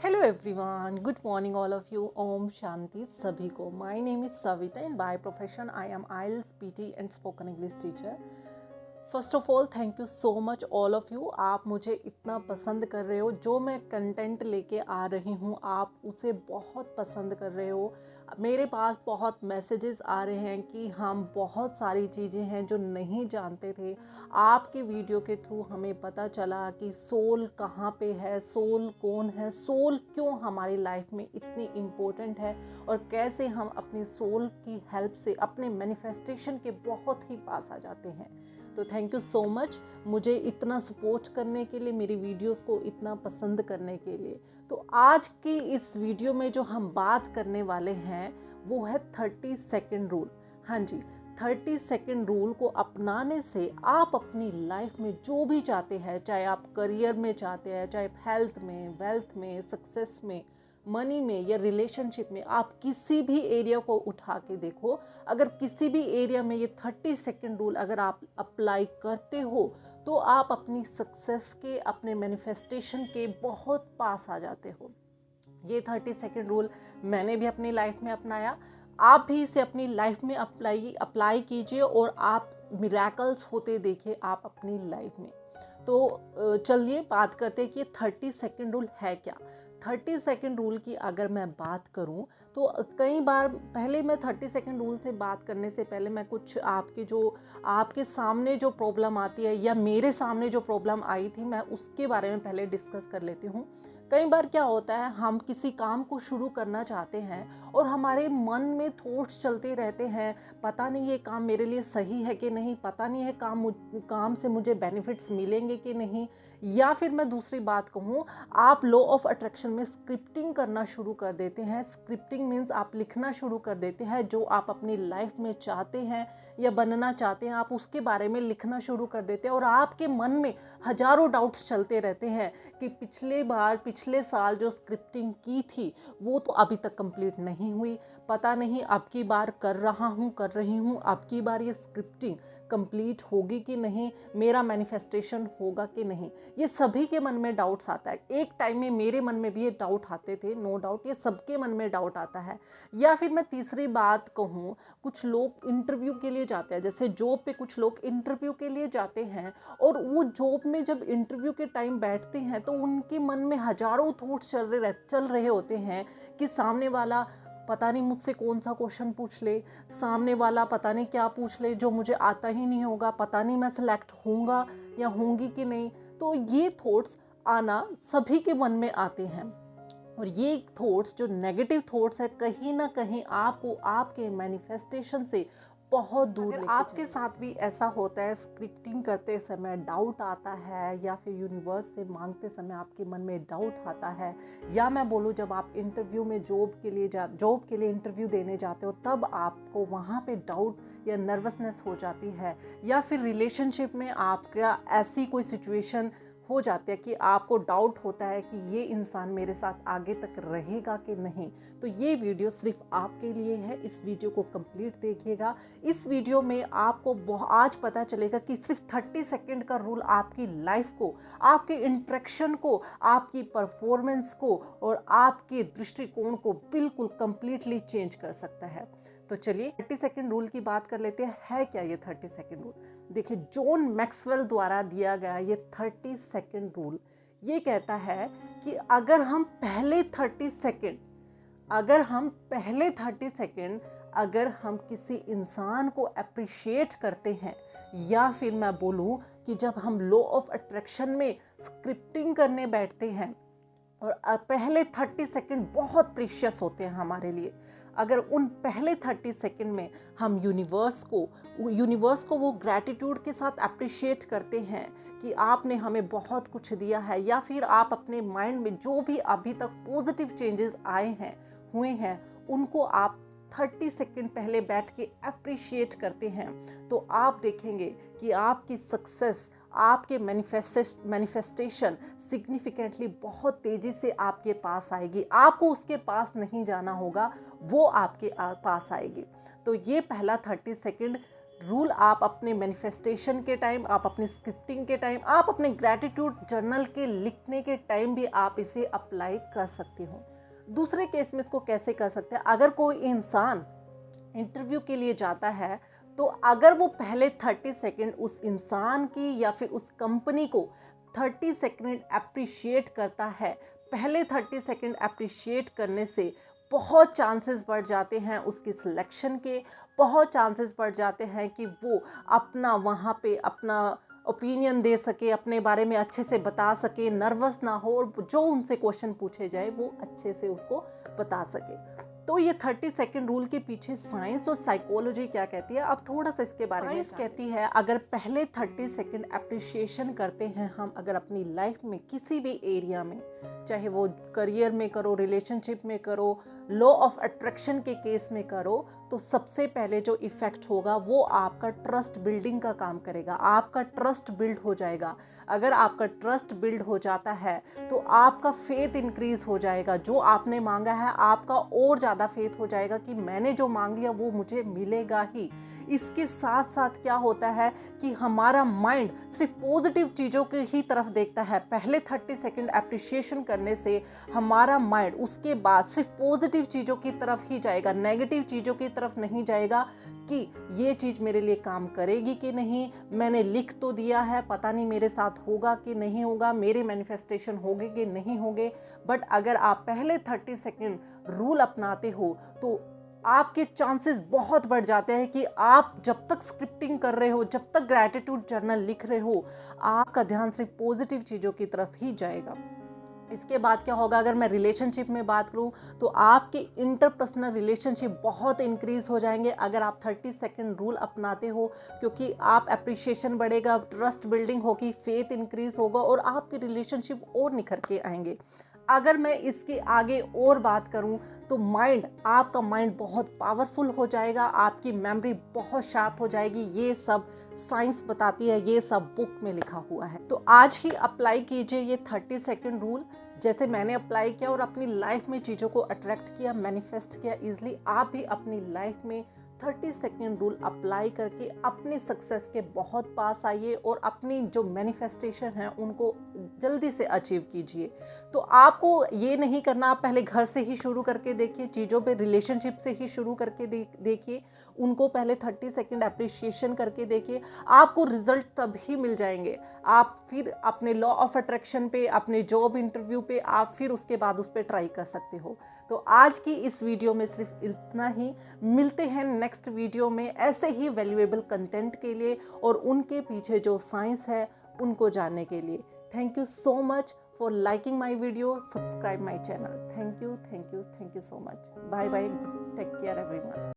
Hello everyone, good morning all of you. ओम शांति सभी को। My name is Savita and by profession I am IELTS PT and spoken English teacher. First of all thank you so much all of you. आप मुझे इतना पसंद कर रहे हो, जो मैं कंटेंट लेके आ रही हूँ आप उसे बहुत पसंद कर रहे हो। मेरे पास बहुत मैसेजेस आ रहे हैं कि हम बहुत सारी चीज़ें हैं जो नहीं जानते थे। आपके वीडियो के थ्रू हमें पता चला कि सोल कहाँ पे है, सोल कौन है, सोल क्यों हमारी लाइफ में इतनी इम्पोर्टेंट है और कैसे हम अपनी सोल की हेल्प से अपने मैनिफेस्टेशन के बहुत ही पास आ जाते हैं। तो थैंक यू सो मच मुझे इतना सपोर्ट करने के लिए, मेरी वीडियोस को इतना पसंद करने के लिए। तो आज की इस वीडियो में जो हम बात करने वाले हैं वो है 30 सेकेंड रूल। हाँ जी, 30 सेकेंड रूल को अपनाने से आप अपनी लाइफ में जो भी चाहते हैं, चाहे आप करियर में चाहते हैं, चाहे हेल्थ में, वेल्थ में, सक्सेस में, मनी में या रिलेशनशिप में, आप किसी भी एरिया को उठा के देखो। अगर किसी भी एरिया में ये 30 सेकेंड रूल अगर आप अप्लाई करते हो तो आप अपनी सक्सेस के, अपने मैनिफेस्टेशन के बहुत पास आ जाते हो। ये 30 सेकेंड रूल मैंने भी अपनी लाइफ में अपनाया। आप भी इसे अपनी लाइफ में अप्लाई कीजिए और आप मिरेकल्स होते देखिए आप अपनी लाइफ में। तो चलिए बात करते हैं कि 30 सेकेंड रूल है क्या। 30 सेकेंड रूल की अगर मैं बात करूं तो कई बार, पहले मैं 30 सेकेंड रूल से बात करने से पहले मैं कुछ आपके सामने जो प्रॉब्लम आती है या मेरे सामने जो प्रॉब्लम आई थी मैं उसके बारे में पहले डिस्कस कर लेती हूँ। कई बार क्या होता है, हम किसी काम को शुरू करना चाहते हैं और हमारे मन में थॉट्स चलते रहते हैं, पता नहीं ये काम मेरे लिए सही है कि नहीं, पता नहीं है काम से मुझे बेनिफिट्स मिलेंगे कि नहीं। या फिर मैं दूसरी बात कहूँ, आप लॉ ऑफ अट्रैक्शन में स्क्रिप्टिंग करना शुरू कर देते हैं। स्क्रिप्टिंग मीन्स आप लिखना शुरू कर देते हैं जो आप अपनी लाइफ में चाहते हैं या बनना चाहते हैं, आप उसके बारे में लिखना शुरू कर देते हैं और आपके मन में हजारों डाउट्स चलते रहते हैं कि पिछले साल जो स्क्रिप्टिंग की थी वो तो अभी तक कंप्लीट नहीं हुई, पता नहीं अब की बार कर रही हूँ, अब की बार ये स्क्रिप्टिंग कंप्लीट होगी कि नहीं, मेरा मैनिफेस्टेशन होगा कि नहीं। ये सभी के मन में डाउट्स आता है। एक टाइम में मेरे मन में भी ये डाउट आते थे, नो डाउट ये सबके मन में डाउट आता है। या फिर मैं तीसरी बात कहूँ, कुछ लोग इंटरव्यू के लिए जाते हैं, जैसे जॉब पे कुछ लोग इंटरव्यू के लिए जाते हैं और वो जॉब में जब इंटरव्यू के टाइम बैठते हैं तो उनके मन में हजारों थॉट्स चल रहे होते हैं कि सामने वाला पता नहीं मुझसे कौन सा क्वेश्चन पूछ ले, सामने वाला पता नहीं क्या पूछ ले जो मुझे आता ही नहीं होगा, पता नहीं मैं सिलेक्ट होऊंगा या होंगी कि नहीं। तो ये थॉट्स आना सभी के मन में आते हैं और ये थॉट्स जो नेगेटिव थॉट्स है कहीं ना कहीं आपको आपके मैनिफेस्टेशन से बहुत दूर लेके आपके साथ भी ऐसा होता है, स्क्रिप्टिंग करते समय डाउट आता है या फिर यूनिवर्स से मांगते समय आपके मन में डाउट आता है, या मैं बोलूँ जब आप इंटरव्यू में जॉब के लिए इंटरव्यू देने जाते हो तब आपको वहाँ पे डाउट या नर्वसनेस हो जाती है, या फिर रिलेशनशिप में आपका ऐसी कोई सिचुएशन हो जाती है कि आपको डाउट होता है कि ये इंसान मेरे साथ आगे तक रहेगा कि नहीं, तो ये वीडियो सिर्फ आपके लिए है। इस वीडियो को कंप्लीट देखिएगा। इस वीडियो में आपको आज पता चलेगा कि सिर्फ 30 सेकेंड का रूल आपकी लाइफ को, आपके इंट्रैक्शन को, आपकी परफॉर्मेंस को और आपके दृष्टिकोण को बिल्कुल कंप्लीटली चेंज कर सकता है। तो चलिए 30 सेकेंड रूल की बात कर लेते हैं। है क्या ये 30 सेकेंड रूल? देखिए, जॉन मैक्सवेल द्वारा दिया गया ये 30 सेकेंड रूल ये कहता है कि पहले 30 सेकेंड अगर हम किसी इंसान को अप्रिशिएट करते हैं, या फिर मैं बोलूँ कि जब हम लॉ ऑफ अट्रैक्शन में स्क्रिप्टिंग करने बैठते हैं और पहले 30 सेकेंड बहुत प्रीशियस होते हैं हमारे लिए, अगर उन पहले 30 सेकेंड में हम यूनिवर्स को वो ग्रैटिट्यूड के साथ अप्रिशिएट करते हैं कि आपने हमें बहुत कुछ दिया है, या फिर आप अपने माइंड में जो भी अभी तक पॉजिटिव चेंजेस हुए हैं उनको आप 30 सेकेंड पहले बैठ के अप्रिशिएट करते हैं, तो आप देखेंगे कि आपकी सक्सेस, आपके मैनिफेस्टेशन सिग्निफिकेंटली बहुत तेज़ी से आपके पास आएगी। आपको उसके पास नहीं जाना होगा, वो आपके पास आएगी। तो ये पहला 30 सेकेंड रूल आप अपने मैनिफेस्टेशन के टाइम, आप अपनी स्क्रिप्टिंग के टाइम, आप अपने ग्रैटिट्यूड जर्नल के लिखने के टाइम भी आप इसे अप्लाई कर सकते हो। दूसरे केस में इसको कैसे कर सकते हैं, अगर कोई इंसान इंटरव्यू के लिए जाता है तो अगर वो पहले 30 सेकंड उस इंसान की या फिर उस कंपनी को 30 सेकंड अप्रिशिएट करता है, पहले 30 सेकंड अप्रिशिएट करने से बहुत चांसेस बढ़ जाते हैं उसकी सिलेक्शन के, बहुत चांसेस बढ़ जाते हैं कि वो अपना वहाँ पे अपना ओपिनियन दे सके, अपने बारे में अच्छे से बता सके, नर्वस ना हो और जो उनसे क्वेश्चन पूछे जाए वो अच्छे से उसको बता सके। तो ये 30 सेकंड रूल के पीछे साइंस और साइकोलॉजी क्या कहती है, अब थोड़ा सा इसके बारे में। साइंस कहती है अगर पहले 30 सेकंड अप्रिशिएशन करते हैं हम, अगर अपनी लाइफ में किसी भी एरिया में, चाहे वो करियर में करो, रिलेशनशिप में करो, लॉ ऑफ अट्रैक्शन के केस में करो, तो सबसे पहले जो इफेक्ट होगा वो आपका ट्रस्ट बिल्डिंग का काम करेगा। आपका ट्रस्ट बिल्ड हो जाएगा। अगर आपका ट्रस्ट बिल्ड हो जाता है तो आपका फेथ इंक्रीज हो जाएगा। जो आपने मांगा है आपका और ज़्यादा फेथ हो जाएगा कि मैंने जो मांग लिया वो मुझे मिलेगा ही। इसके साथ साथ क्या होता है कि हमारा माइंड सिर्फ पॉजिटिव चीज़ों की ही तरफ देखता है। पहले 30 सेकंड अप्रिशिएशन करने से हमारा माइंड उसके बाद सिर्फ पॉजिटिव चीज़ों की तरफ ही जाएगा, नेगेटिव चीज़ों की तरफ नहीं जाएगा कि ये चीज़ मेरे लिए काम करेगी कि नहीं, मैंने लिख तो दिया है, पता नहीं मेरे साथ होगा कि नहीं होगा, मेरे मैनिफेस्टेशन होंगे कि नहीं होंगे। बट अगर आप पहले 30 सेकंड रूल अपनाते हो तो आपके चांसेस बहुत बढ़ जाते हैं कि आप जब तक स्क्रिप्टिंग कर रहे हो, जब तक ग्रैटिट्यूड जर्नल लिख रहे हो, आपका ध्यान सिर्फ पॉजिटिव चीज़ों की तरफ ही जाएगा। इसके बाद क्या होगा, अगर मैं रिलेशनशिप में बात करूं तो आपके इंटरपर्सनल रिलेशनशिप बहुत इंक्रीज हो जाएंगे अगर आप 30 सेकंड रूल अपनाते हो, क्योंकि आप अप्रिशिएशन बढ़ेगा, ट्रस्ट बिल्डिंग होगी, फेथ इंक्रीज होगा और आपके रिलेशनशिप और निखर के आएंगे। अगर मैं इसके आगे और बात करूं तो आपका माइंड बहुत पावरफुल हो जाएगा, आपकी मेमोरी बहुत शार्प हो जाएगी। ये सब साइंस बताती है, ये सब बुक में लिखा हुआ है। तो आज ही अप्लाई कीजिए ये 30 सेकंड रूल, जैसे मैंने अप्लाई किया और अपनी लाइफ में चीज़ों को अट्रैक्ट किया, मैनिफेस्ट किया इजीली। आप भी अपनी लाइफ में 30 सेकेंड रूल अप्लाई करके अपने सक्सेस के बहुत पास आइए और अपनी जो मैनिफेस्टेशन है उनको जल्दी से अचीव कीजिए। तो आपको ये नहीं करना, आप पहले घर से ही शुरू करके देखिए, चीज़ों पे रिलेशनशिप से ही शुरू करके देखिए, उनको पहले 30 सेकेंड अप्रिशिएशन करके देखिए, आपको रिजल्ट तभी मिल जाएंगे। आप फिर अपने लॉ ऑफ अट्रैक्शन पे, अपने जॉब इंटरव्यू पे आप फिर उसके बाद उस पर ट्राई कर सकते हो। तो आज की इस वीडियो में सिर्फ इतना ही। मिलते हैं नेक्स्ट वीडियो में ऐसे ही वैल्यूएबल कंटेंट के लिए और उनके पीछे जो साइंस है उनको जानने के लिए। Thank you so much for liking my video, subscribe my channel. Thank you so much. Bye bye, take care everyone.